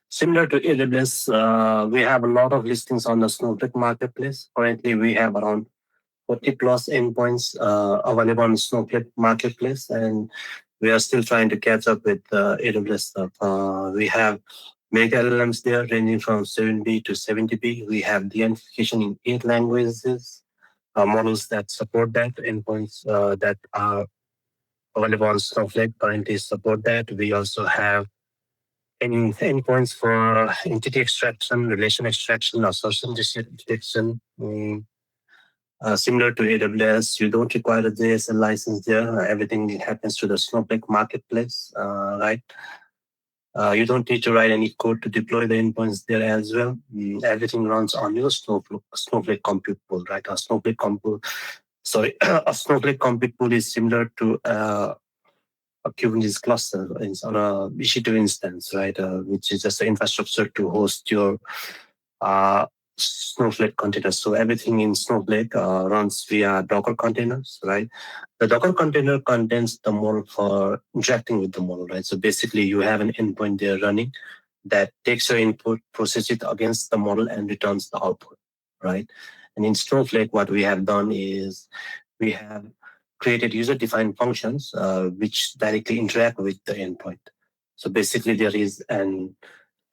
Similar to AWS, we have a lot of listings on the Snowflake Marketplace. Currently, we have around 40 plus endpoints available on Snowflake Marketplace, and we are still trying to catch up with AWS stuff. We have mega LLMs there ranging from 7B to 70B. We have the identification in 8 languages, models that support that, endpoints that are available on Snowflake currently support that. We also have endpoints for entity extraction, relation extraction, assertion detection. Similar to AWS, you don't require a JSL license there. Everything happens to the Snowflake Marketplace, right? You don't need to write any code to deploy the endpoints there as well. Everything runs on your Snowflake compute pool, right? A Snowflake compute pool is similar to a Kubernetes cluster on a EC2 instance, right? Which is just the infrastructure to host your Snowflake containers. So everything in Snowflake runs via Docker containers, right? The Docker container contains the model for interacting with the model, right? So basically, you have an endpoint there running that takes your input, processes it against the model, and returns the output, right? And in Snowflake, what we have done is we have created user-defined functions which directly interact with the endpoint. So basically, there is an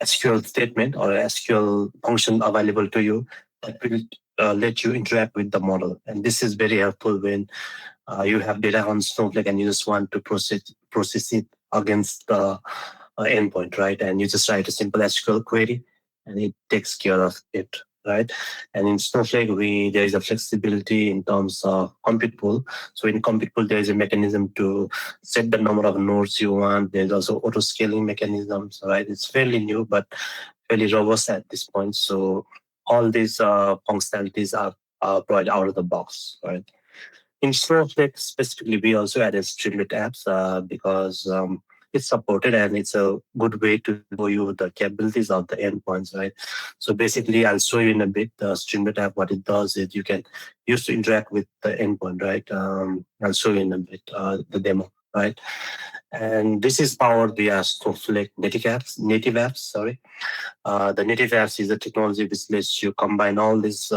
SQL statement or SQL function available to you that will let you interact with the model. And this is very helpful when you have data on Snowflake and you just want to process it against the endpoint, right? And you just write a simple SQL query and it takes care of it, right? And in Snowflake, there is a flexibility in terms of compute pool. So in compute pool, there is a mechanism to set the number of nodes you want. There's also auto scaling mechanisms, right? It's fairly new, but fairly robust at this point. So all these functionalities are provided out of the box, right? In Snowflake specifically, we also added Streamlit apps because it's supported and it's a good way to show you the capabilities of the endpoints, right? So basically, I'll show you in a bit the Streamlit app. What it does is you can use to interact with the endpoint, right? I'll show you in a bit the demo, right? And this is powered via Snowflake native apps. Sorry, the native apps is a technology which lets you combine all these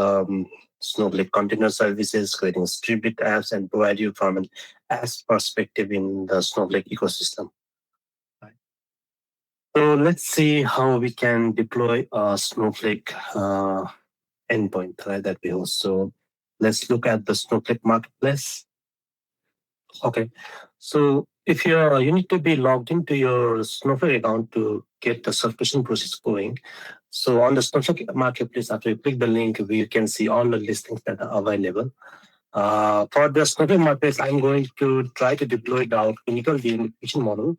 Snowflake container services, creating Streamlit apps, and provide you from an apps perspective in the Snowflake ecosystem. Right. So let's see how we can deploy a Snowflake endpoint, right, that we host. So let's look at the Snowflake Marketplace. Okay, so if you need to be logged into your Snowflake account to get the subscription process going. So on the Snowflake Marketplace, after you click the link, we can see all the listings that are available. For the Snowflake Marketplace, I'm going to try to deploy the clinical de-identification model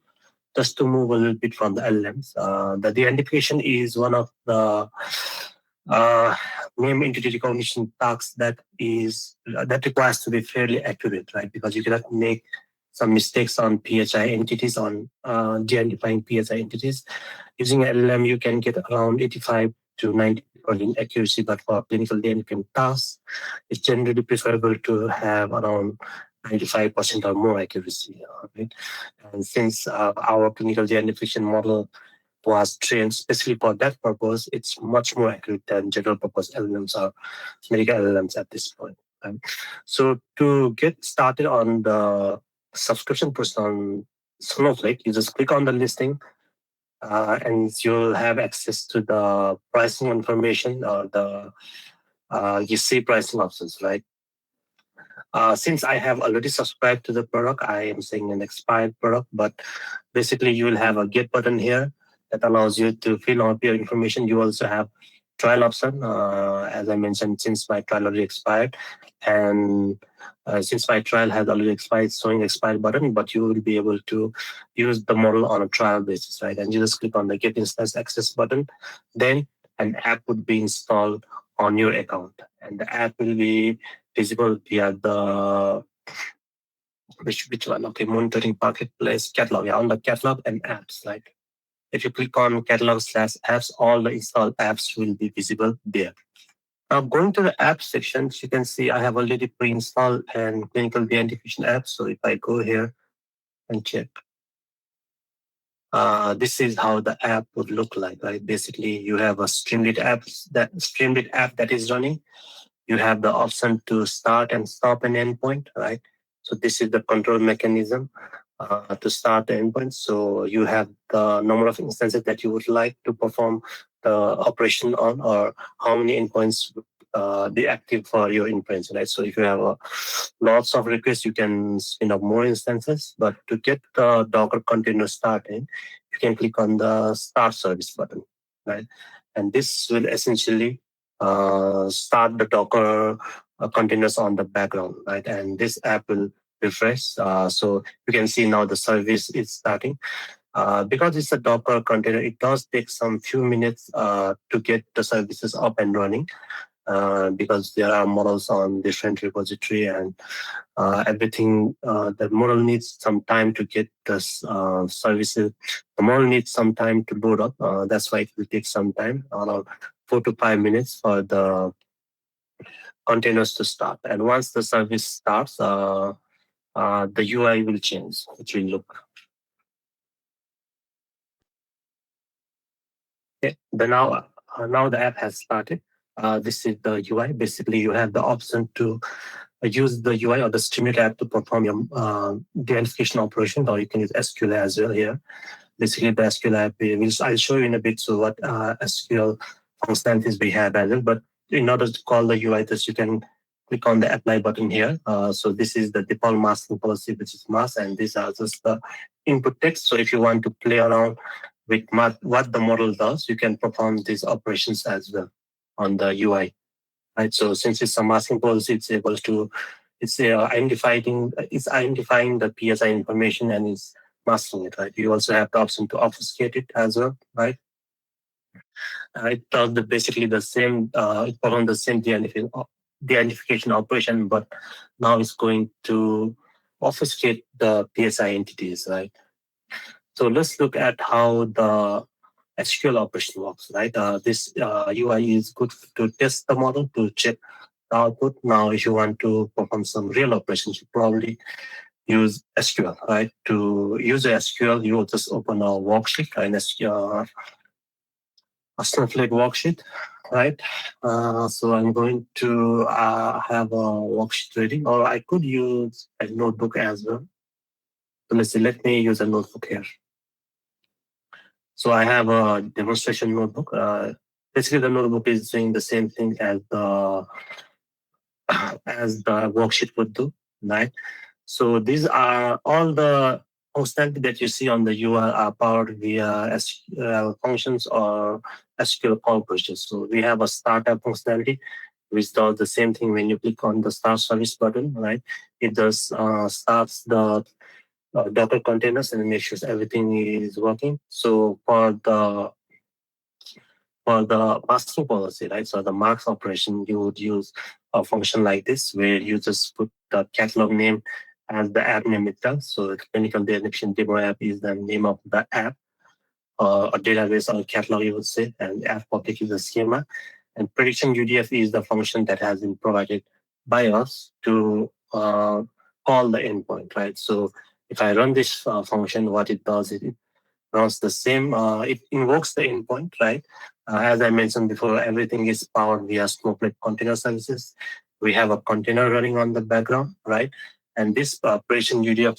just to move a little bit from the LLMs. The de-identification is one of the name entity recognition tasks that requires to be fairly accurate, right? Because you cannot make some mistakes on PHI entities, on de-identifying PHI entities. Using an LLM, you can get around 85 to 90% accuracy, but for clinical de-identification tasks, it's generally preferable to have around 95% or more accuracy. Right? And since our clinical de-identification model was trained specifically for that purpose, it's much more accurate than general purpose LLMs or medical LLMs at this point. So to get started on the subscription process on Snowflake, you just click on the listing and you'll have access to the pricing information or the you see pricing options, right? Since I have already subscribed to the product, I am saying an expired product, but basically you will have a get button here that allows you to fill out your information. You also have trial option. As I mentioned, since my trial already expired, and since my trial has already expired, showing expired button, but you will be able to use the model on a trial basis, right? And you just click on the get instance access button. Then an app would be installed on your account, and the app will be visible via the which one? Okay, monitoring marketplace catalog. Yeah, on the catalog and apps, right? If you click on catalog/apps, all the installed apps will be visible there. Now, going to the app sections, you can see I have already pre-installed and clinical de-identification apps. So if I go here and check, this is how the app would look like, right? Basically, you have a Streamlit app that is running. You have the option to start and stop an endpoint, right? So this is the control mechanism to start the endpoint. So you have the number of instances that you would like to perform the operation on, or how many endpoints be active for your inference, right? So if you have lots of requests, you can spin up more instances. But to get the Docker container started, you can click on the Start Service button, right? And this will essentially start the Docker containers on the background, right? And this app will refresh. So you can see now the service is starting. Because it's a Docker container, it does take some few minutes to get the services up and running. Because there are models on different repository, and everything, the model needs some time to get the services. The model needs some time to load up. That's why it will take some time, around 4 to 5 minutes for the containers to start. And once the service starts, the UI will change. It will look. Okay. Now the app has started. This is the UI. Basically, you have the option to use the UI or the Streamlit app to perform your identification operation, or you can use SQL as well here. Basically, the SQL app, I'll show you in a bit so what SQL functionalities we have as well. But in order to call the UI test, you can click on the apply button here. So this is the default masking policy, which is mask, and these are just the input text. So if you want to play around with what the model does, you can perform these operations as well on the UI. Right. So since it's a masking policy, it's able to identifying the PSI information and it's masking it. Right. You also have the option to obfuscate it as well. Right. It does basically the same. It performs the same de-identification operation, but now it's going to obfuscate the PSI entities. Right. So let's look at how the SQL operation works, right? This UI is good to test the model, to check the output. Now, if you want to perform some real operations, you probably use SQL, right? To use the SQL, you will just open a worksheet, a Snowflake worksheet, right? So I'm going to have a worksheet ready, or I could use a notebook as well. So let's see, let me use a notebook here. So I have a demonstration notebook. Basically, the notebook is doing the same thing as the worksheet would do, right? So these are all the functionality that you see on the UI are powered via SQL functions or SQL call pushes. So we have a startup functionality, which does the same thing when you click on the start service button, right? It does starts the Docker containers and make sure everything is working. So for the masking policy, right? So the marks operation, you would use a function like this, where you just put the catalog name as the app name itself. So the clinical definition demo app is the name of the app, or database or catalog, you would say, and app public is the schema. And prediction UDF is the function that has been provided by us to call the endpoint, right? So if I run this function, what it does is it runs the same, it invokes the endpoint, right? As I mentioned before, everything is powered via Snowflake container services. We have a container running on the background, right? And this operation UDF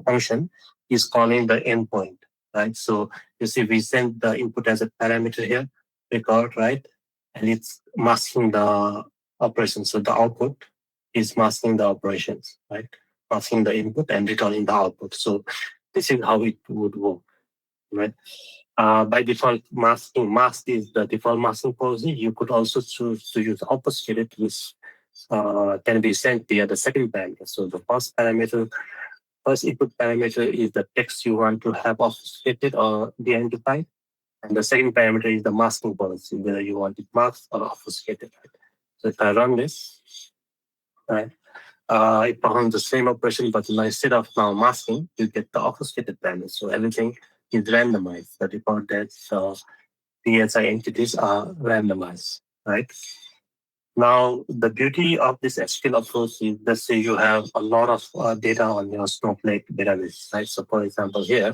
function is calling the endpoint, right? So you see, we send the input as a parameter here, record, right? And it's masking the operation. So the output is masking the operations, right? Masking the input and returning the output. So this is how it would work, right? By default, mask is the default masking policy. You could also choose to use obfuscated, which can be sent via the second parameter. So the first input parameter is the text you want to have obfuscated or de-identified. And the second parameter is the masking policy, whether you want it masked or obfuscated. Right? So if I run this, right, it performs the same operation, but instead of now masking, you get the obfuscated parameter. So everything is randomized. The default that PSI entities are randomized, right? Now, the beauty of this SQL approach is, let's say you have a lot of data on your Snowflake database, right? So, for example, here,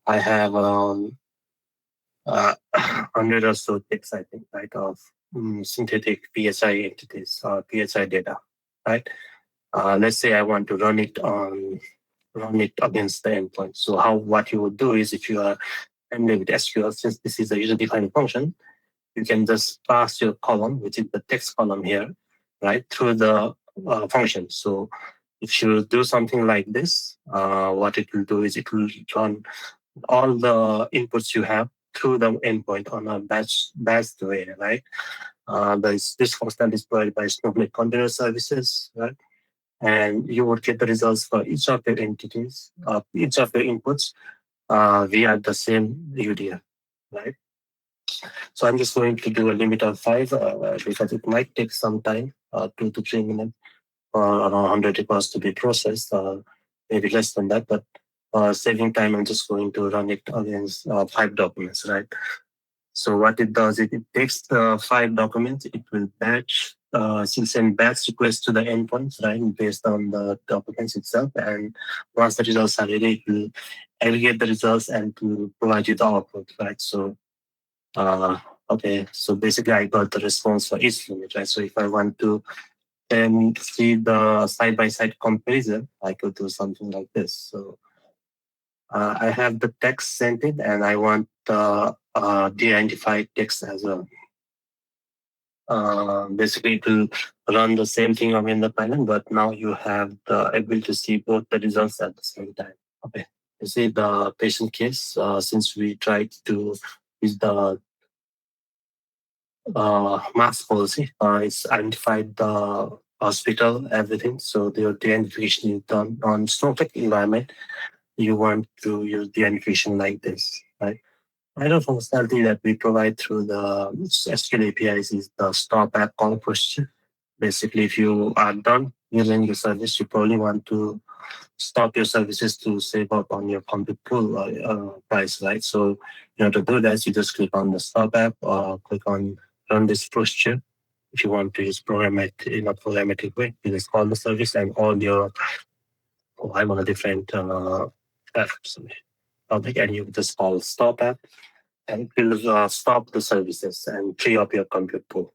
I have 100 or so ticks, I think, right, of synthetic PSI entities or PSI data, right? Let's say I want to run it against the endpoint. So what you would do is, if you are familiar with SQL, since this is a user-defined function, you can just pass your column, which is the text column here, right, through the function. So if you do something like this, what it will do is it will run all the inputs you have through the endpoint on a batched way, right? This function is provided by Snowflake Container Services, right? And you would get the results for each of your entities, each of your inputs via the same UDF, right? So I'm just going to do a limit of 5 because it might take some time, 2 to 3 minutes for around 100 records to be processed, maybe less than that. But saving time, I'm just going to run it against 5 documents, right? So what it does, it takes the 5 documents, it will send batch requests to the endpoints, right, based on the documents itself. And once the results are ready, it will aggregate the results and to provide you the output, right? So okay, so basically I got the response for each limit, right? So if I want to then see the side-by-side comparison, I could do something like this. So I have the text sent in and I want the de-identified text as well. Basically, it will run the same thing again in the panel, but now you have the ability to see both the results at the same time. Okay. You see the patient case, since we tried to use the mass policy. It's identified the hospital, everything. So the identification is done on Snowflake environment. You want to use the identification like this, right? Another functionality that we provide through the SQL APIs is the stop app call procedure. Basically, if you are done using your service, you probably want to stop your services to save up on your compute pool price, right? So in order to do that, you just click on the stop app or click on run this procedure. If you want to use program it in a programmatic way, you just call the service and all your I'm on a different app, topic, and you just call stop app and it will stop the services and free up your compute pool.